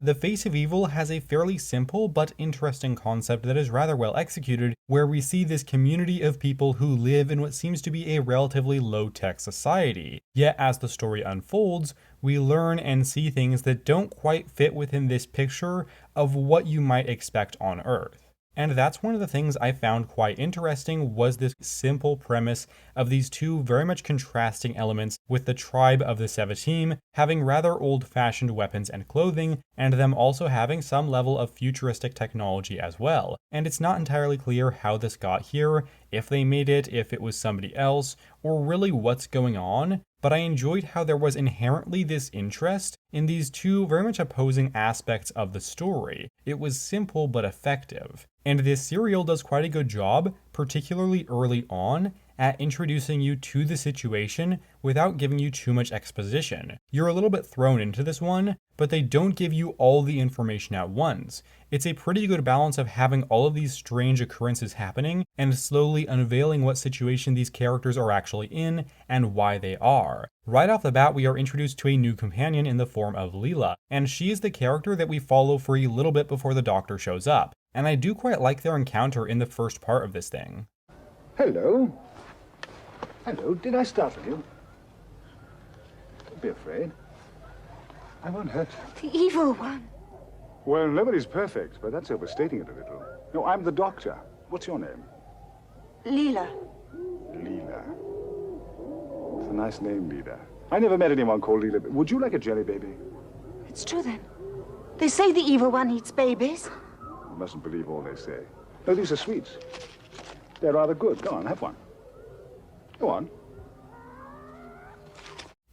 The Face of Evil has a fairly simple but interesting concept that is rather well executed, where we see this community of people who live in what seems to be a relatively low-tech society. Yet as the story unfolds, we learn and see things that don't quite fit within this picture of what you might expect on Earth. And that's one of the things I found quite interesting, was this simple premise of these two very much contrasting elements, with the tribe of the Sevatim having rather old-fashioned weapons and clothing, and them also having some level of futuristic technology as well. And it's not entirely clear how this got here, if they made it, if it was somebody else, or really what's going on, but I enjoyed how there was inherently this interest in these two very much opposing aspects of the story. It was simple but effective. And this serial does quite a good job, particularly early on, at introducing you to the situation without giving you too much exposition. You're a little bit thrown into this one, but they don't give you all the information at once. It's a pretty good balance of having all of these strange occurrences happening and slowly unveiling what situation these characters are actually in and why they are. Right off the bat, we are introduced to a new companion in the form of Leela, and she is the character that we follow for a little bit before the Doctor shows up. And I do quite like their encounter in the first part of this thing. Hello. Hello, did I startle you? Don't be afraid. I won't hurt you. The evil one. Well, nobody's perfect, but that's overstating it a little. No, I'm the Doctor. What's your name? Leela. Leela. It's a nice name, Leela. I never met anyone called Leela. Would you like a jelly baby? It's true then. They say the evil one eats babies. You mustn't believe all they say. No, these are sweets. They're rather good. Go on, have one. Go on.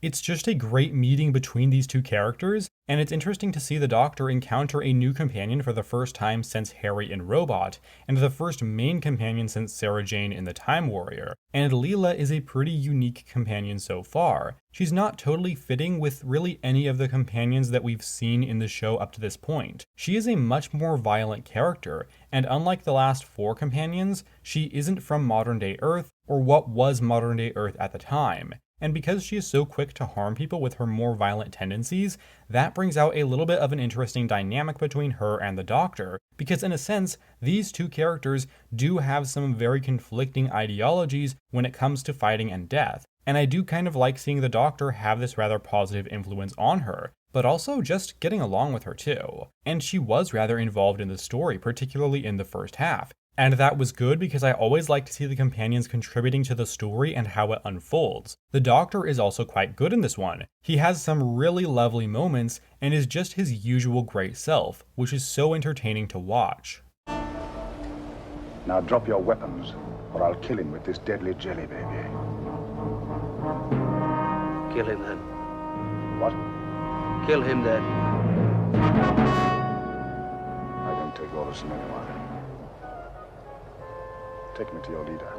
It's just a great meeting between these two characters, and it's interesting to see the Doctor encounter a new companion for the first time since Harry in Robot, and the first main companion since Sarah Jane in The Time Warrior. And Leela is a pretty unique companion so far. She's not totally fitting with really any of the companions that we've seen in the show up to this point. She is a much more violent character, and unlike the last four companions, she isn't from modern-day Earth, or what was modern-day Earth at the time. And because she is so quick to harm people with her more violent tendencies, that brings out a little bit of an interesting dynamic between her and the Doctor, because in a sense, these two characters do have some very conflicting ideologies when it comes to fighting and death. And I do kind of like seeing the Doctor have this rather positive influence on her, but also just getting along with her too. And she was rather involved in the story, particularly in the first half. And that was good because I always like to see the companions contributing to the story and how it unfolds. The Doctor is also quite good in this one. He has some really lovely moments and is just his usual great self, which is so entertaining to watch. Now drop your weapons, or I'll kill him with this deadly jelly baby. Kill him then. What? Kill him then. I don't take orders from anyone. Take me to your leader.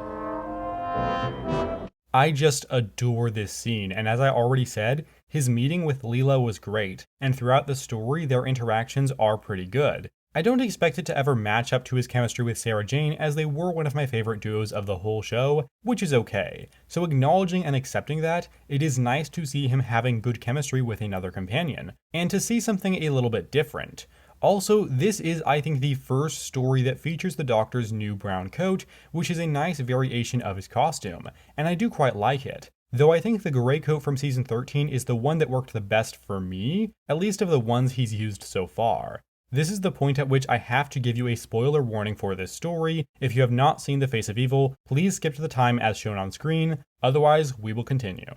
I just adore this scene, and as I already said, his meeting with Leela was great, and throughout the story their interactions are pretty good. I don't expect it to ever match up to his chemistry with Sarah Jane, as they were one of my favorite duos of the whole show, which is okay. So acknowledging and accepting that, it is nice to see him having good chemistry with another companion, and to see something a little bit different. Also, this is, I think, the first story that features the Doctor's new brown coat, which is a nice variation of his costume, and I do quite like it. Though I think the grey coat from season 13 is the one that worked the best for me, at least of the ones he's used so far. This is the point at which I have to give you a spoiler warning for this story. If you have not seen The Face of Evil, please skip to the time as shown on screen, otherwise we will continue.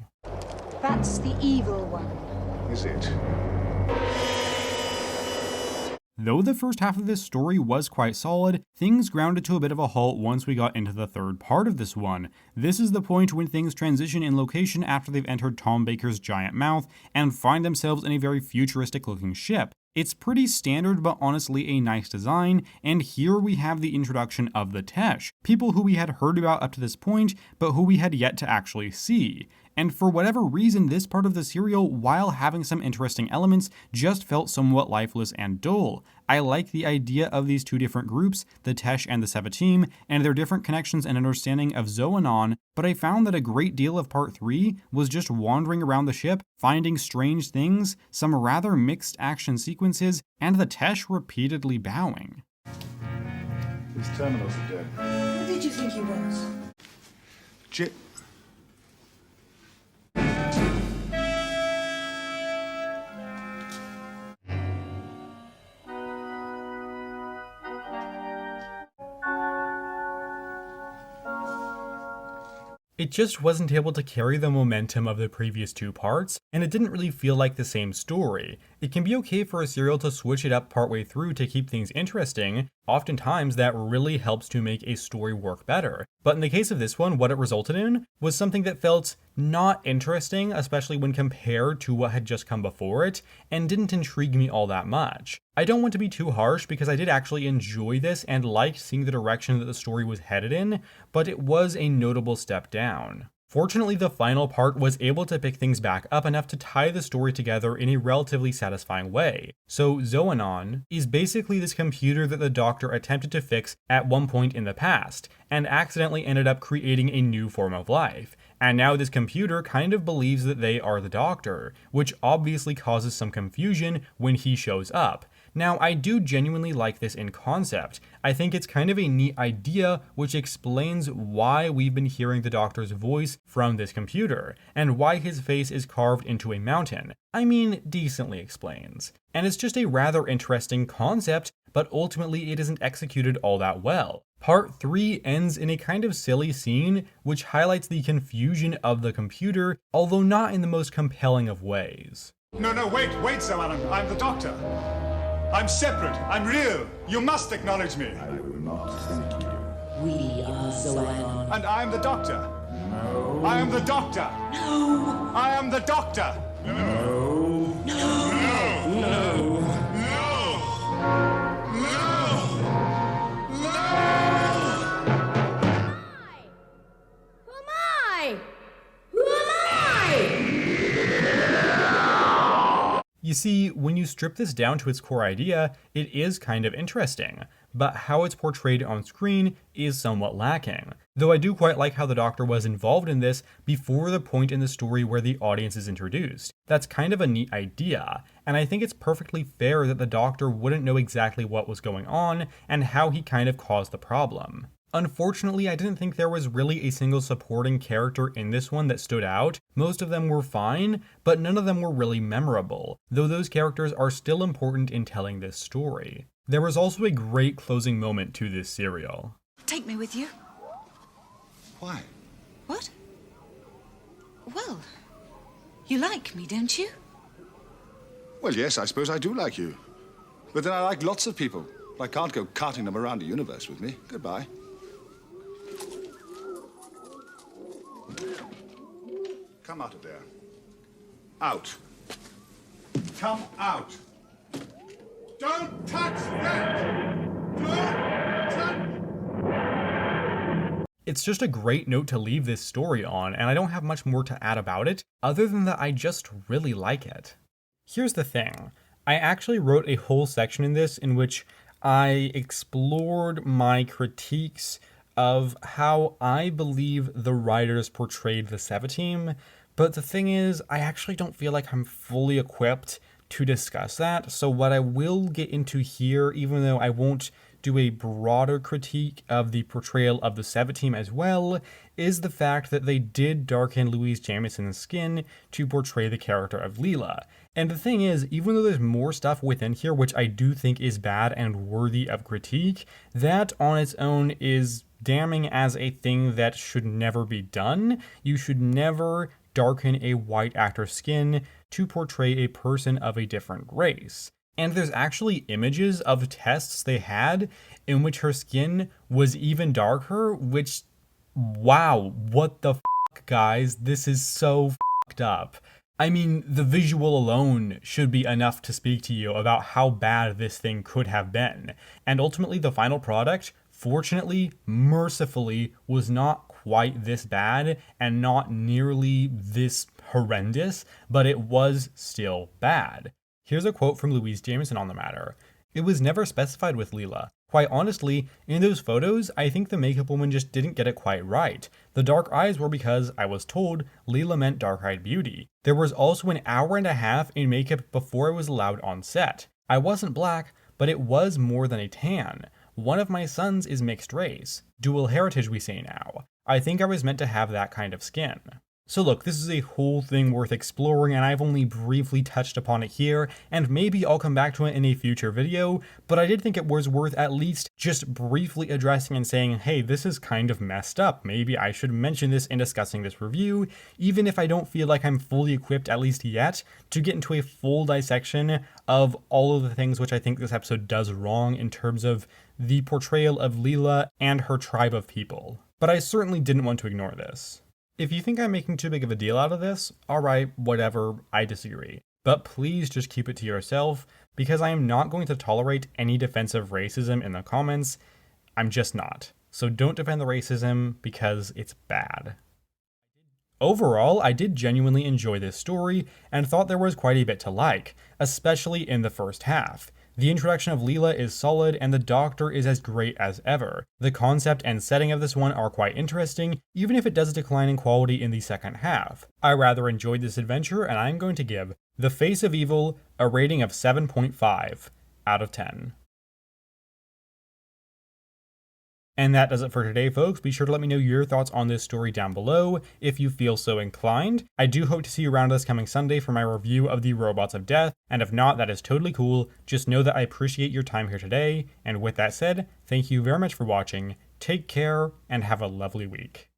That's the evil one. Is it? Though the first half of this story was quite solid, things grounded to a bit of a halt once we got into the third part of this one. This is the point when things transition in location after they've entered Tom Baker's giant mouth and find themselves in a very futuristic looking ship. It's pretty standard but honestly a nice design, and here we have the introduction of the Tesh, people who we had heard about up to this point but who we had yet to actually see. And for whatever reason, this part of the serial, while having some interesting elements, just felt somewhat lifeless and dull. I like the idea of these two different groups, the Tesh and the Sevatim, and their different connections and understanding of Zoanon, but I found that a great deal of part 3 was just wandering around the ship, finding strange things, some rather mixed action sequences, and the Tesh repeatedly bowing. These terminals are dead. Who did you think he was? It just wasn't able to carry the momentum of the previous two parts, and it didn't really feel like the same story. It can be okay for a serial to switch it up partway through to keep things interesting. Oftentimes that really helps to make a story work better. But in the case of this one, what it resulted in was something that felt not interesting, especially when compared to what had just come before it, and didn't intrigue me all that much. I don't want to be too harsh because I did actually enjoy this and liked seeing the direction that the story was headed in, but it was a notable step down. Fortunately, the final part was able to pick things back up enough to tie the story together in a relatively satisfying way. So Zoanon is basically this computer that the Doctor attempted to fix at one point in the past, and accidentally ended up creating a new form of life. And now this computer kind of believes that they are the Doctor, which obviously causes some confusion when he shows up. Now, I do genuinely like this in concept. I think it's kind of a neat idea which explains why we've been hearing the Doctor's voice from this computer, and why his face is carved into a mountain. I mean, decently explains. And it's just a rather interesting concept, but ultimately it isn't executed all that well. Part 3 ends in a kind of silly scene which highlights the confusion of the computer, although not in the most compelling of ways. No, wait, Sir Alan. I'm the Doctor. I'm separate. I'm real. You must acknowledge me. I will not thank you. We are Zoanon. And I'm the Doctor. No. I am the Doctor. No! I am the Doctor. No! No! Who am I? Who am I? You see, when you strip this down to its core idea, it is kind of interesting, but how it's portrayed on screen is somewhat lacking. Though I do quite like how the Doctor was involved in this before the point in the story where the audience is introduced. That's kind of a neat idea, and I think it's perfectly fair that the Doctor wouldn't know exactly what was going on and how he kind of caused the problem. Unfortunately, I didn't think there was really a single supporting character in this one that stood out. Most of them were fine, but none of them were really memorable, though those characters are still important in telling this story. There was also a great closing moment to this serial. Take me with you. Why? What? Well, you like me, don't you? Well, yes, I suppose I do like you. But then I like lots of people. I can't go carting them around the universe with me. Goodbye. Come out of there. Out. Come out. Don't touch that! Don't touch... It's just a great note to leave this story on, and I don't have much more to add about it, other than that I just really like it. Here's the thing. I actually wrote a whole section in this in which I explored my critiques of how I believe the writers portrayed the Sevatim, but the thing is, I actually don't feel like I'm fully equipped to discuss that, so what I will get into here, even though I won't do a broader critique of the portrayal of the Sevatim as well, is the fact that they did darken Louise Jameson's skin to portray the character of Leela. And the thing is, even though there's more stuff within here which I do think is bad and worthy of critique, that on its own is damning as a thing that should never be done. You should never darken a white actor's skin to portray a person of a different race. And there's actually images of tests they had in which her skin was even darker, which, wow, what the fuck, guys? This is so fucked up. I mean, the visual alone should be enough to speak to you about how bad this thing could have been. And ultimately, the final product, fortunately, mercifully, was not quite this bad and not nearly this horrendous, but it was still bad. Here's a quote from Louise Jameson on the matter. "It was never specified with Leela. Quite honestly, in those photos, I think the makeup woman just didn't get it quite right. The dark eyes were because, I was told, Leela meant dark-eyed beauty. There was also an hour and a half in makeup before I was allowed on set. I wasn't black, but it was more than a tan. One of my sons is mixed race. Dual heritage, we say now. I think I was meant to have that kind of skin." So look, this is a whole thing worth exploring, and I've only briefly touched upon it here, and maybe I'll come back to it in a future video, but I did think it was worth at least just briefly addressing and saying, hey, this is kind of messed up. Maybe I should mention this in discussing this review, even if I don't feel like I'm fully equipped, at least yet, to get into a full dissection of all of the things which I think this episode does wrong in terms of the portrayal of Leela and her tribe of people. But I certainly didn't want to ignore this. If you think I'm making too big of a deal out of this, alright, whatever, I disagree. But please just keep it to yourself, because I am not going to tolerate any defensive racism in the comments. I'm just not. So don't defend the racism, because it's bad. Overall, I did genuinely enjoy this story, and thought there was quite a bit to like, especially in the first half. The introduction of Leela is solid, and the Doctor is as great as ever. The concept and setting of this one are quite interesting, even if it does decline in quality in the second half. I rather enjoyed this adventure, and I'm going to give The Face of Evil a rating of 7.5 out of 10. And that does it for today, folks. Be sure to let me know your thoughts on this story down below, if you feel so inclined. I do hope to see you around this coming Sunday for my review of the Robots of Death, and if not, that is totally cool. Just know that I appreciate your time here today, and with that said, thank you very much for watching, take care, and have a lovely week.